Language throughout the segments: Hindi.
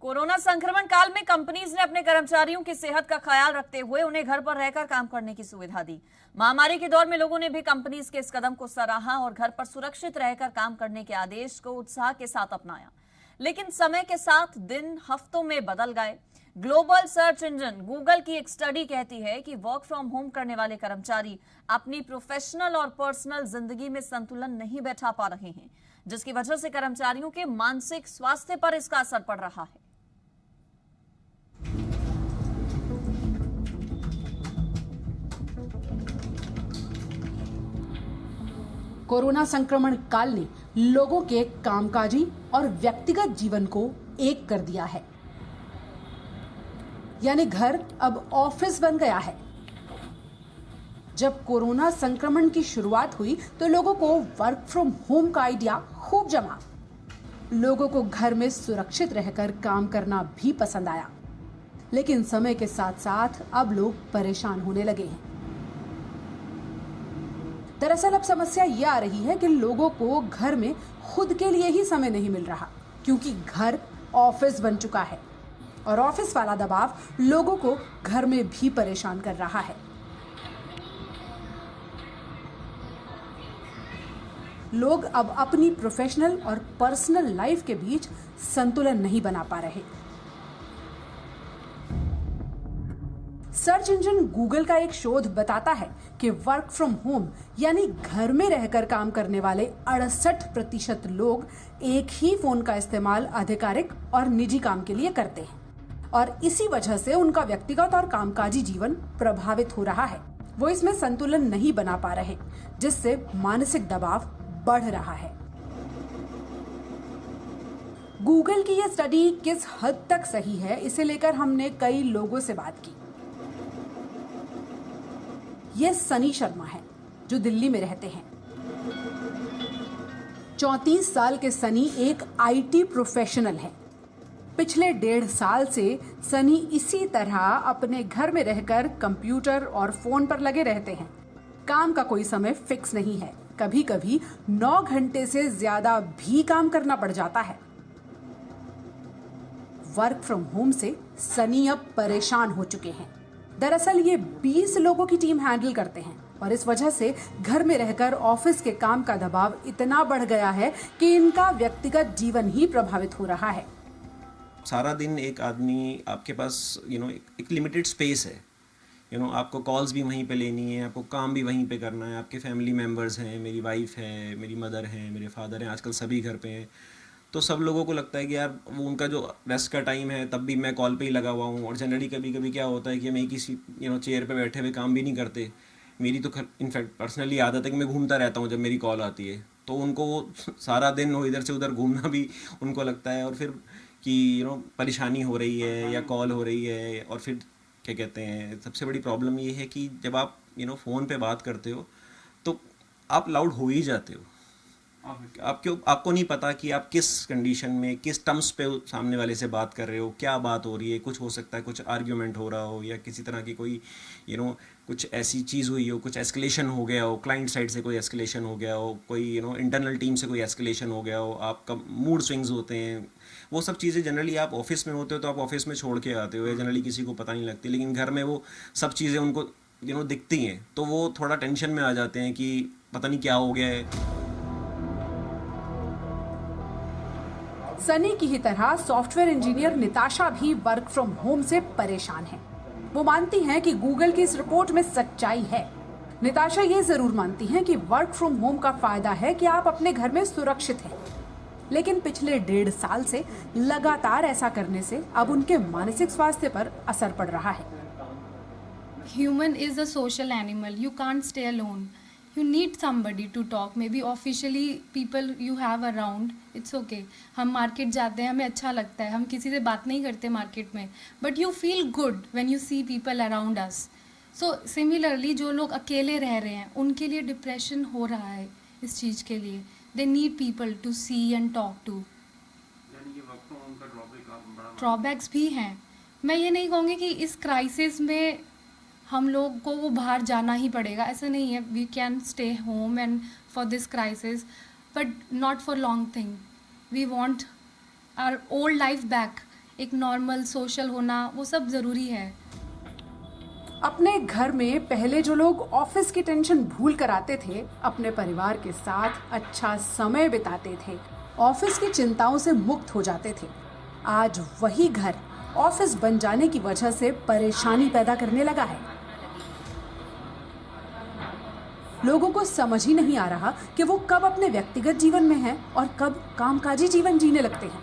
कोरोना संक्रमण काल में कंपनीज ने अपने कर्मचारियों की सेहत का ख्याल रखते हुए उन्हें घर पर रहकर काम करने की सुविधा दी। महामारी के दौर में लोगों ने भी कंपनीज के इस कदम को सराहा और घर पर सुरक्षित रहकर काम करने के आदेश को उत्साह के साथ अपनाया। लेकिन समय के साथ दिन हफ्तों में बदल गए। ग्लोबल सर्च इंजन गूगल की एक स्टडी कहती है कि वर्क फ्रॉम होम करने वाले कर्मचारी अपनी प्रोफेशनल और पर्सनल जिंदगी में संतुलन नहीं बैठा पा रहे हैं, जिसकी वजह से कर्मचारियों के मानसिक स्वास्थ्य पर इसका असर पड़ रहा है। कोरोना संक्रमण काल ने लोगों के कामकाजी और व्यक्तिगत जीवन को एक कर दिया है, यानी घर अब ऑफिस बन गया है। जब कोरोना संक्रमण की शुरुआत हुई तो लोगों को वर्क फ्रॉम होम का आइडिया खूब जमा। लोगों को घर में सुरक्षित रहकर काम करना भी पसंद आया, लेकिन समय के साथ साथ अब लोग परेशान होने लगे हैं। दरअसल अब समस्या यह आ रही है कि लोगों को घर में खुद के लिए ही समय नहीं मिल रहा, क्योंकि घर ऑफिस बन चुका है और ऑफिस वाला दबाव लोगों को घर में भी परेशान कर रहा है। लोग अब अपनी प्रोफेशनल और पर्सनल लाइफ के बीच संतुलन नहीं बना पा रहे। सर्च इंजन गूगल का एक शोध बताता है कि वर्क फ्रॉम होम यानी घर में रहकर काम करने वाले 68% लोग एक ही फोन का इस्तेमाल आधिकारिक और निजी काम के लिए करते हैं और इसी वजह से उनका व्यक्तिगत और कामकाजी जीवन प्रभावित हो रहा है। वो इसमें संतुलन नहीं बना पा रहे, जिससे मानसिक दबाव बढ़ रहा है। गूगल की यह स्टडी किस हद तक सही है, इसे लेकर हमने कई लोगों से बात की। ये सनी शर्मा है जो दिल्ली में रहते हैं। 34 साल के सनी एक आईटी प्रोफेशनल है। पिछले 1.5 साल से सनी इसी तरह अपने घर में रहकर कंप्यूटर और फोन पर लगे रहते हैं। काम का कोई समय फिक्स नहीं है, कभी कभी 9 घंटे से ज्यादा भी काम करना पड़ जाता है। वर्क फ्रॉम होम से सनी अब परेशान हो चुके हैं। दरअसल ये 20 लोगों की टीम हैंडल करते हैं और इस वजह से घर में रहकर ऑफिस के काम का दबाव इतना बढ़ गया है कि इनका व्यक्तिगत जीवन ही प्रभावित हो रहा है। सारा दिन एक आदमी आपके पास एक लिमिटेड स्पेस है। आपको कॉल्स भी वहीं पे लेनी है, आपको काम भी वहीं पे करना है। आपके फैमिली मेम्बर्स हैं, मेरी वाइफ है, मेरी मदर है, मेरे फादर हैं, आजकल सभी घर पे हैं। तो सब लोगों को लगता है कि यार वो उनका जो रेस्ट का टाइम है तब भी मैं कॉल पे ही लगा हुआ हूँ। और जनरली कभी कभी क्या होता है कि मैं किसी चेयर पे बैठे हुए काम भी नहीं करते। मेरी तो इनफैक्ट पर्सनली आदत है कि मैं घूमता रहता हूँ जब मेरी कॉल आती है। तो उनको सारा दिन वो इधर से उधर घूमना भी उनको लगता है, और फिर कि परेशानी हो रही है या कॉल हो रही है। और फिर क्या कहते हैं, सबसे बड़ी प्रॉब्लम ये है कि जब आप फ़ोन पे बात करते हो तो आप लाउड हो ही जाते हो। आपको नहीं पता कि आप किस कंडीशन में, किस टर्म्स पे सामने वाले से बात कर रहे हो, क्या बात हो रही है। कुछ हो सकता है कुछ आर्ग्यूमेंट हो रहा हो या किसी तरह की कोई कुछ ऐसी चीज़ हुई हो, कुछ एस्केलेशन हो गया हो, क्लाइंट साइड से कोई एस्केलेशन हो गया हो, कोई इंटरनल टीम से कोई एस्केलेशन हो गया हो, आपका मूड स्विंग्स होते हैं। वो सब चीज़ें जनरली आप ऑफिस में होते हो तो आप ऑफिस में छोड़ के आते हो, या जनरली किसी को पता नहीं लगती। लेकिन घर में वो सब चीज़ें उनको दिखती हैं, तो वो थोड़ा टेंशन में आ जाते हैं कि पता नहीं क्या हो गया है। सनी की ही तरह सॉफ्टवेयर इंजीनियर निताशा भी वर्क फ्रॉम होम से परेशान है। वो मानती हैं कि गूगल की इस रिपोर्ट में सच्चाई है। निताशा ये जरूर मानती हैं कि वर्क फ्रॉम होम का फायदा है कि आप अपने घर में सुरक्षित हैं, लेकिन पिछले 1.5 साल से लगातार ऐसा करने से अब उनके मानसिक स्वास्थ्य पर असर पड़ रहा है। Human is a social animal. You can't stay alone. You need somebody to talk. Maybe officially people you have around. It's okay. हम मार्केट जाते हैं, हमें अच्छा लगता है, हम किसी से बात नहीं करते मार्केट में, but you feel good when you see people around us. So similarly जो लोग अकेले रह रहे हैं उनके लिए डिप्रेशन हो रहा है इस चीज़ के लिए। They need people to see and talk to. Drawbacks भी हैं। मैं ये नहीं कहूँगी कि इस क्राइसिस में हम लोग को वो बाहर जाना ही पड़ेगा, ऐसा नहीं है। We can stay home and for this crisis, but not for long thing. We want our old life back. एक नॉर्मल सोशल होना वो सब ज़रूरी है। अपने घर में पहले जो लोग ऑफिस की टेंशन भूल कर आते थे, अपने परिवार के साथ अच्छा समय बिताते थे, ऑफिस की चिंताओं से मुक्त हो जाते थे, आज वही घर ऑफिस बन जाने की वजह से परेशानी पैदा करने लगा है। लोगों को समझ ही नहीं आ रहा कि वो कब अपने व्यक्तिगत जीवन में हैं और कब कामकाजी जीवन जीने लगते हैं।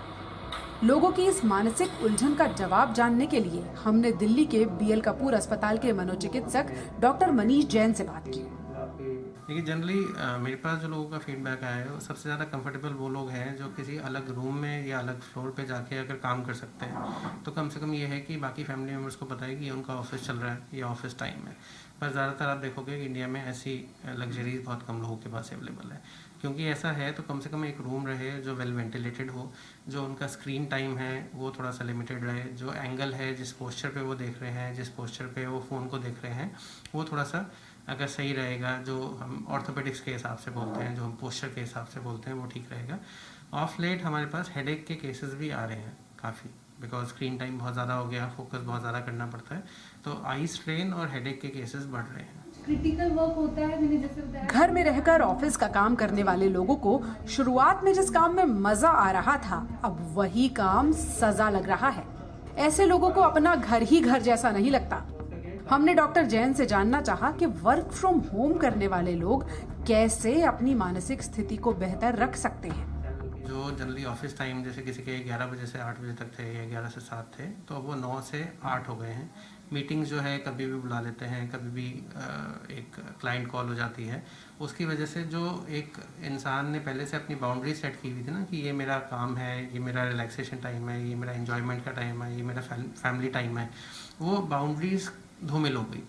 लोगों की इस मानसिक उलझन का जवाब जानने के लिए हमने दिल्ली के BL कपूर अस्पताल के मनोचिकित्सक डॉक्टर मनीष जैन से बात की। देखिए जनरली मेरे पास जो लोगों का फीडबैक आया है वो सबसे ज़्यादा कंफर्टेबल वो लोग हैं जो किसी अलग रूम में या अलग फ्लोर पे जाके अगर काम कर सकते हैं, तो कम से कम ये है कि बाकी फैमिली मेम्बर्स को पता है कि उनका ऑफिस चल रहा है या ऑफिस टाइम है। पर ज़्यादातर आप देखोगे कि इंडिया में ऐसी लग्जरीज बहुत कम लोगों के पास अवेलेबल है। क्योंकि ऐसा है तो कम से कम एक रूम रहे जो वेल वेंटिलेटेड हो, जो उनका स्क्रीन टाइम है वो थोड़ा सा लिमिटेड रहे, जो एंगल है जिस पोस्चर पे वो देख रहे हैं, जिस पोस्चर पे वो फ़ोन को देख रहे हैं वो थोड़ा सा अगर सही रहेगा, जो हम ऑर्थोपेडिक्स के हिसाब से बोलते हैं, जो हम पोस्चर के हिसाब से बोलते हैं, वो ठीक रहेगा। ऑफ लेट हमारे पास हेडेक के केसेस भी आ रहे हैं काफ़ी, बिकॉज स्क्रीन टाइम बहुत ज़्यादा हो गया, फोकस बहुत ज़्यादा करना पड़ता है, तो आई स्ट्रेन और हेडेक के केसेस बढ़ रहे हैं। क्रिटिकल वर्क होता है, मैंने जैसे बताया। घर में रहकर ऑफिस का काम करने वाले लोगों को शुरुआत में जिस काम में मजा आ रहा था, अब वही काम सजा लग रहा है। ऐसे लोगों को अपना घर ही घर जैसा नहीं लगता। हमने डॉक्टर जैन से जानना चाहा कि वर्क फ्रॉम होम करने वाले लोग कैसे अपनी मानसिक स्थिति को बेहतर रख सकते हैं। जो जनरली ऑफिस टाइम जैसे किसी के 11 बजे से 8 बजे तक थे या 11 से 7 थे, तो अब वो 9 से 8 हो गए हैं। मीटिंग्स जो है कभी भी बुला लेते हैं, कभी भी एक क्लाइंट कॉल हो जाती है। उसकी वजह से जो एक इंसान ने पहले से अपनी बाउंड्री सेट की हुई थी ना कि ये मेरा काम है, ये मेरा रिलैक्सेशन टाइम है, ये मेरा एंजॉयमेंट का टाइम है, ये मेरा फैमिली टाइम है, वो बाउंड्रीज धूमिल हो गई।